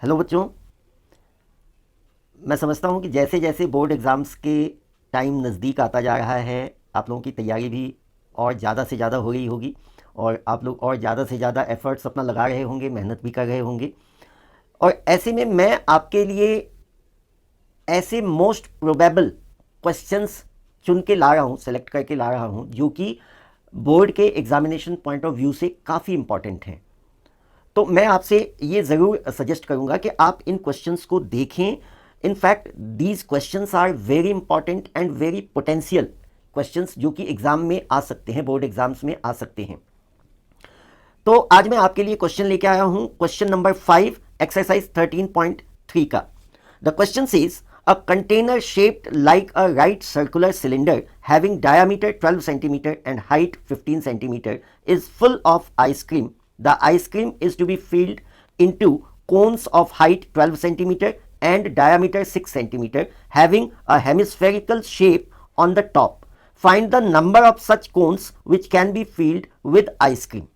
Hello बच्चों। मैं समझता हूँ कि जैसे जैसे बोर्ड एग्ज़ाम्स के टाइम नज़दीक आता जा रहा है, आप लोगों की तैयारी भी और ज़्यादा से ज़्यादा हो रही होगी और आप लोग और ज़्यादा से ज़्यादा एफ़र्ट्स अपना लगा रहे होंगे, मेहनत भी कर रहे होंगे। और ऐसे में मैं आपके लिए ऐसे मोस्ट प्रोबेबल क्वेश्चंस चुन के ला रहा हूँ, सेलेक्ट करके ला रहा हूँ, जो कि बोर्ड के एग्ज़ामिनेशन पॉइंट ऑफ व्यू से काफ़ी इंपॉर्टेंट हैं। तो मैं आपसे ये ज़रूर सजेस्ट करूंगा कि आप इन क्वेश्चंस को देखें। In fact these questions are very important and very potential questions, जो कि एग्जाम में आ सकते हैं, बोर्ड एग्जाम्स में आ सकते हैं। तो आज मैं आपके लिए क्वेश्चन लेके आया हूं, क्वेश्चन नंबर 5 एक्सरसाइज 13.3 का। The question says a container shaped like a right circular cylinder having diameter 12 centimeter and height 15 centimeter is full of ice cream. The ice cream is to be filled into cones of height 12 centimeter and diameter 6 centimeter having a hemispherical shape on the top. Find the number of such cones which can be filled with ice cream.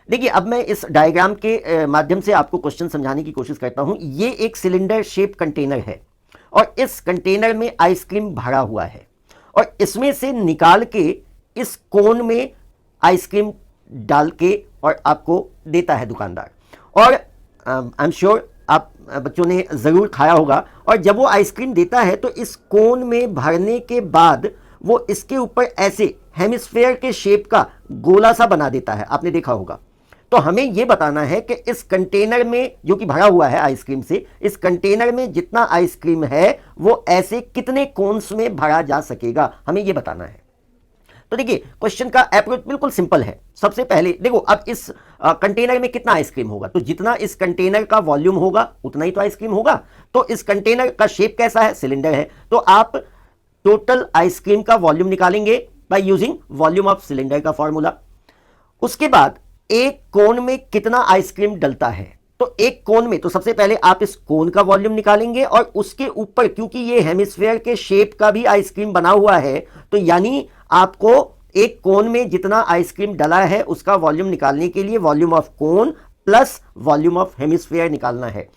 देखिए, अब मैं इस diagram के माध्यम से आपको question समझाने की कोशिश करता हूं। ये एक सिलेंडर शेप कंटेनर है और इस कंटेनर में आइसक्रीम भरा हुआ है और इसमें से निकाल के इस कोन में आइसक्रीम डाल के और आपको देता है दुकानदार। और आई एम श्योर आप बच्चों ने ज़रूर खाया होगा। और जब वो आइसक्रीम देता है तो इस कोन में भरने के बाद वो इसके ऊपर ऐसे हेमिस्फेयर के शेप का गोला सा बना देता है, आपने देखा होगा। तो हमें यह बताना है कि इस कंटेनर में जो कि भरा हुआ है आइसक्रीम से, इस कंटेनर में जितना आइसक्रीम है वो ऐसे कितने कोन्स में भरा जा सकेगा, हमें यह बताना है। तो देखिए, क्वेश्चन का अप्रोच बिल्कुल सिंपल है। सबसे पहले देखो, अब इस कंटेनर में कितना आइसक्रीम होगा, तो जितना इस कंटेनर का वॉल्यूम होगा उतना ही तो आइसक्रीम होगा। तो इस कंटेनर का शेप कैसा है, सिलेंडर है, तो आप टोटल आइसक्रीम का वॉल्यूम निकालेंगे by using volume of cylinder का फॉर्मूला। उसके बाद एक कोन में कितना आइसक्रीम डलता है, तो एक कोन में, तो सबसे पहले आप इस कोन का वॉल्यूम निकालेंगे और उसके ऊपर, क्योंकि ये हेमिस्फेयर के शेप का भी आइसक्रीम बना हुआ है, तो यानी आपको एक कोन में जितना आइसक्रीम डला है उसका वॉल्यूम निकालने के लिए volume of cone plus volume of hemisphere निकालना है।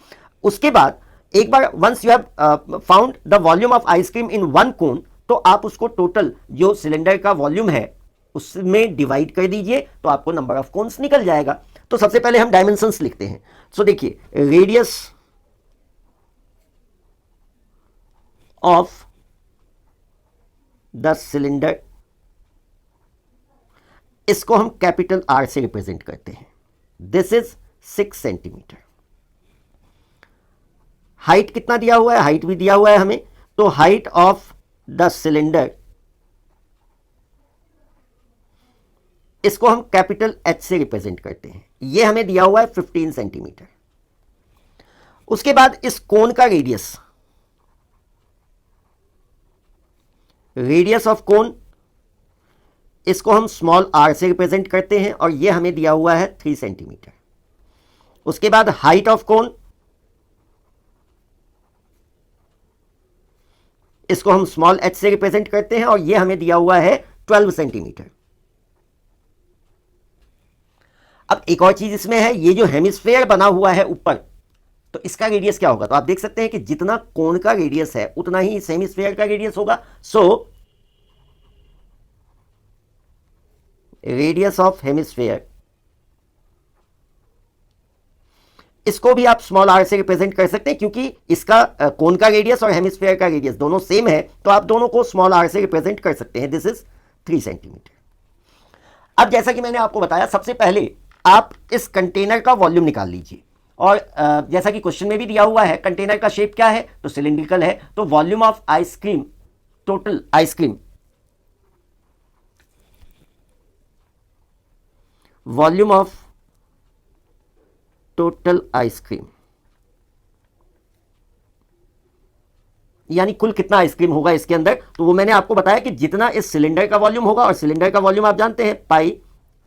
उसके बाद एक बार once you have found the volume of ice cream in one cone, तो आप उसको टोटल जो सिलेंडर का वॉल्यूम है उसमें डिवाइड कर दीजिए, तो आपको नंबर ऑफ कोन्स निकल जाएगा। तो सबसे पहले हम डायमेंशंस लिखते हैं। सो देखिए, रेडियस ऑफ द सिलेंडर, इसको हम कैपिटल आर से रिप्रेजेंट करते हैं। This is 6 centimetre. हाइट कितना दिया हुआ है, हाइट भी दिया हुआ है हमें, तो हाइट ऑफ द सिलेंडर, इसको हम कैपिटल एच से रिप्रेजेंट करते हैं। यह हमें दिया हुआ है 15 सेंटीमीटर। उसके बाद इस कोन का रेडियस, रेडियस ऑफ कोन, इसको हम स्मॉल आर से रिप्रेजेंट करते हैं और यह हमें दिया हुआ है 3 सेंटीमीटर। उसके बाद हाइट ऑफ कोन, इसको हम स्मॉल एच से रिप्रेजेंट करते हैं और यह हमें दिया हुआ है 12 सेंटीमीटर। अब एक और चीज इसमें है, ये जो हेमिस्फेयर बना हुआ है ऊपर, तो इसका रेडियस क्या होगा, तो आप देख सकते हैं कि जितना कोन का रेडियस है उतना ही इस हेमिस्फेयर का रेडियस होगा। सो रेडियस ऑफ हेमिस्फेयर, इसको भी आप स्मॉल आर से रिप्रेजेंट कर सकते हैं, क्योंकि इसका कोन का रेडियस और हेमिस्फेयर का रेडियस दोनों सेम है, तो आप दोनों को स्मॉल आर से रिप्रेजेंट कर सकते हैं। This is 3 centimetre. अब जैसा कि मैंने आपको बताया, सबसे पहले आप इस कंटेनर का वॉल्यूम निकाल लीजिए। और जैसा कि क्वेश्चन में भी दिया हुआ है, कंटेनर का शेप क्या है, तो सिलिंड्रिकल है, तो volume of ice cream, total ice cream, volume of total ice cream, यानी कुल कितना आइसक्रीम होगा इसके अंदर, तो वो मैंने आपको बताया कि जितना इस सिलेंडर का वॉल्यूम होगा, और सिलेंडर का वॉल्यूम आप जानते हैं पाई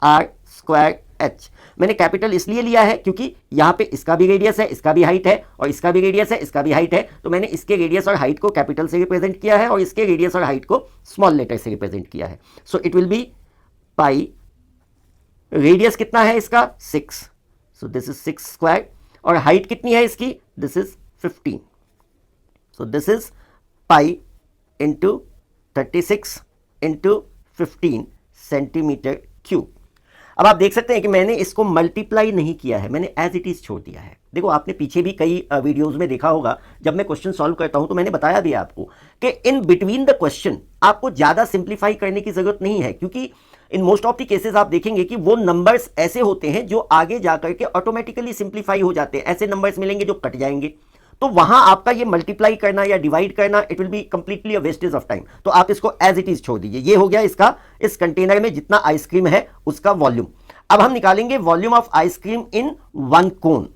आर स्क्वायर एच। मैंने कैपिटल इसलिए लिया है क्योंकि यहां पे इसका भी रेडियस है, इसका भी हाइट है, और इसका भी रेडियस है, इसका भी हाइट है, तो मैंने इसके रेडियस और हाइट को कैपिटल से रिप्रेजेंट किया है और इसके रेडियस और हाइट को स्मॉल लेटर से रिप्रेजेंट किया है। So it will be pi, radius कितना है इसका 6, सो दिस इज 6 स्क्वायर, और हाइट कितनी है इसकी, this is 15, so this is pi into 36 into 15 centimetre cube. अब आप देख सकते हैं कि मैंने इसको मल्टीप्लाई नहीं किया है, मैंने एज इट इज छोड़ दिया है। देखो आपने पीछे भी कई वीडियोस में देखा होगा, जब मैं क्वेश्चन सॉल्व करता हूं तो मैंने बताया भी आपको कि इन बिटवीन द क्वेश्चन आपको ज़्यादा सिंप्लीफाई करने की ज़रूरत नहीं है, क्योंकि in most of the cases आप देखेंगे कि वो नंबर्स ऐसे होते हैं जो आगे जाकर के ऑटोमेटिकली सिंप्लीफाई हो जाते हैं। ऐसे नंबर्स मिलेंगे जो कट जाएंगे, तो वहां आपका ये मल्टीप्लाई करना या डिवाइड करना, it will be completely a wastage of time. तो आप इसको एज इट इज छोड़ दीजिए। ये हो गया इसका, इस कंटेनर में जितना आइसक्रीम है उसका वॉल्यूम। अब हम निकालेंगे volume of ice cream in one cone.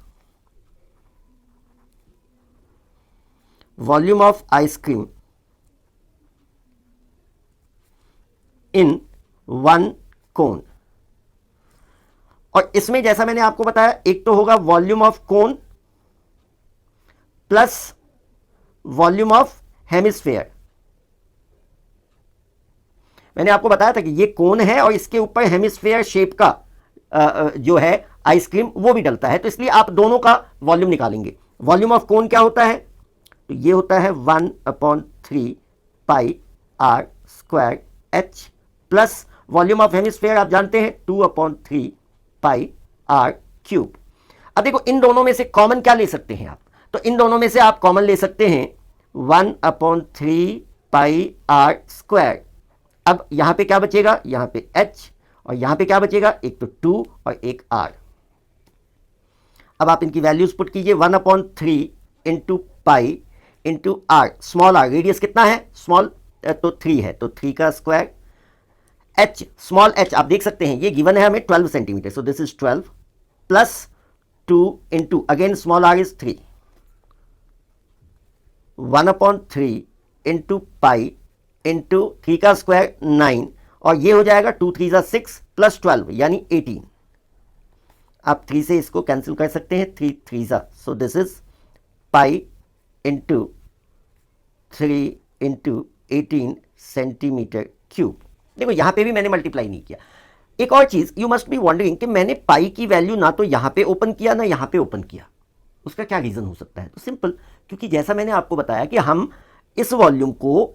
Volume of ice cream in one कोन, और इसमें जैसा मैंने आपको बताया, एक तो होगा volume of cone plus volume of hemisphere. मैंने आपको बताया था कि ये कोन है और इसके ऊपर हेमिस्फेयर शेप का जो है आइसक्रीम वो भी डलता है, तो इसलिए आप दोनों का वॉल्यूम निकालेंगे। वॉल्यूम ऑफ कोन क्या होता है, तो ये होता है 1/3 pi r square H, plus volume of hemisphere आप जानते हैं 2/3 पाई आर क्यूब। अब देखो इन दोनों में से कॉमन क्या ले सकते हैं आप, तो इन दोनों में से आप कॉमन ले सकते हैं 1/3 पाई आर स्क्वायर। अब यहां पे क्या बचेगा, यहां पे h, और यहां पे क्या बचेगा, एक तो 2 और एक r। अब आप इनकी वैल्यूज पुट कीजिए, 1/3 into pi into R, small R radius कितना है, स्मॉल तो 3 है, तो 3 का स्क्वायर, h स्मॉल h आप देख सकते हैं ये गिवन है हमें 12 centimetre, so this is 12 plus 2 into again small r is 3, 1/3 into pi into 3 का स्क्वायर 9, और ये हो जाएगा 2 3 6 प्लस 12 यानी 18। आप 3 से इसको कैंसिल कर सकते हैं, 3 3 so this is pi into 3 into 18 centimetre cube. देखो यहां पे भी मैंने मल्टीप्लाई नहीं किया। एक और चीज, यू मस्ट बी वंडरिंग कि मैंने पाई की वैल्यू ना तो यहां पे ओपन किया ना यहां पे ओपन किया, उसका क्या रीजन हो सकता है, तो सिंपल, क्योंकि जैसा मैंने आपको बताया कि हम इस वॉल्यूम को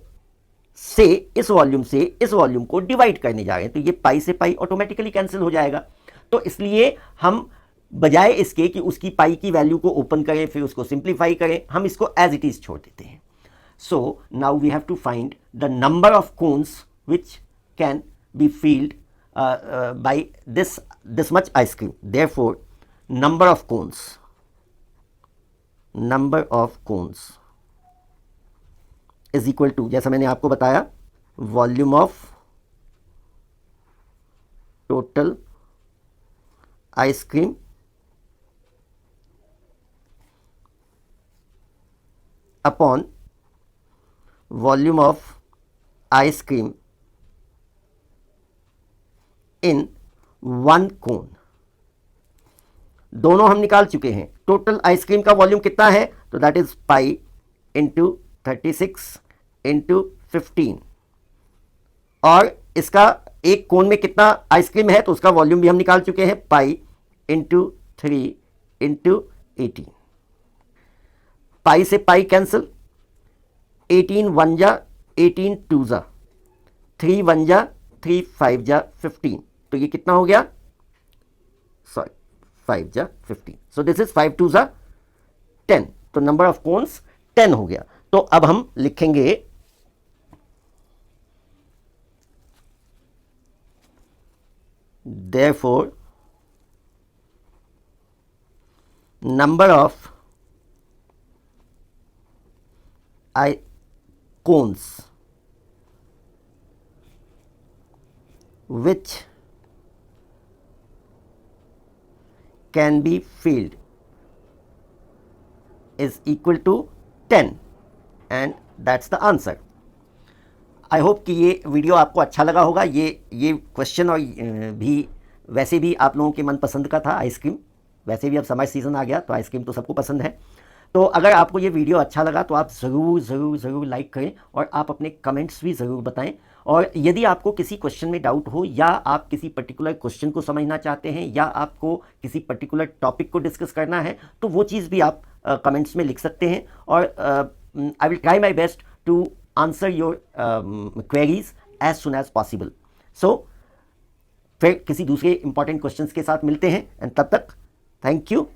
से इस वॉल्यूम को डिवाइड करने जा रहे हैं, तो ये पाई से पाई ऑटोमेटिकली कैंसिल हो जाएगा। तो इसलिए हम बजाय इसके कि उसकी पाई की वैल्यू को ओपन करें फिर उसको सिंप्लीफाई करें, हम इसको एज इट इज छोड़ देते हैं। So now we have to find the number of cones which can be filled by this much ice cream. Therefore, number of cones is equal to, जैसा मैंने आपको बताया, volume of total ice cream upon volume of ice cream in one कोन। दोनों हम निकाल चुके हैं। Total ice cream का वॉल्यूम कितना है, तो that is pi into 36 into 15, और इसका एक कोन में कितना आइसक्रीम है तो उसका वॉल्यूम भी हम निकाल चुके हैं, पाई इंटू 3 इंटू 18। पाई से पाई कैंसिल, 18 1 जा 18 2 जा, 3 1 जा 3 5 जा 15, तो ये कितना हो गया, सॉरी 5 जा 15, सो दिस इज 5 2 जा 10, तो नंबर ऑफ कोन्स 10 हो गया। तो अब हम लिखेंगे therefore number of cones which can be filled is equal to 10 and that's the answer. I hope कि ये वीडियो आपको अच्छा लगा होगा। ये क्वेश्चन और भी वैसे भी आप लोगों के मनपसंद का था आइसक्रीम। वैसे भी अब समर सीज़न आ गया तो आइसक्रीम तो सबको पसंद है। तो अगर आपको ये वीडियो अच्छा लगा तो आप ज़रूर लाइक करें और आप अपने कमेंट्स भी ज़रूर बताएं। और यदि आपको किसी क्वेश्चन में डाउट हो या आप किसी पर्टिकुलर क्वेश्चन को समझना चाहते हैं या आपको किसी पर्टिकुलर टॉपिक को डिस्कस करना है तो वो चीज़ भी आप कमेंट्स में लिख सकते हैं और I will try my best to answer your queries as soon as possible. So फिर किसी दूसरे इंपॉर्टेंट क्वेश्चंस के साथ मिलते हैं एंड तब तक थैंक यू।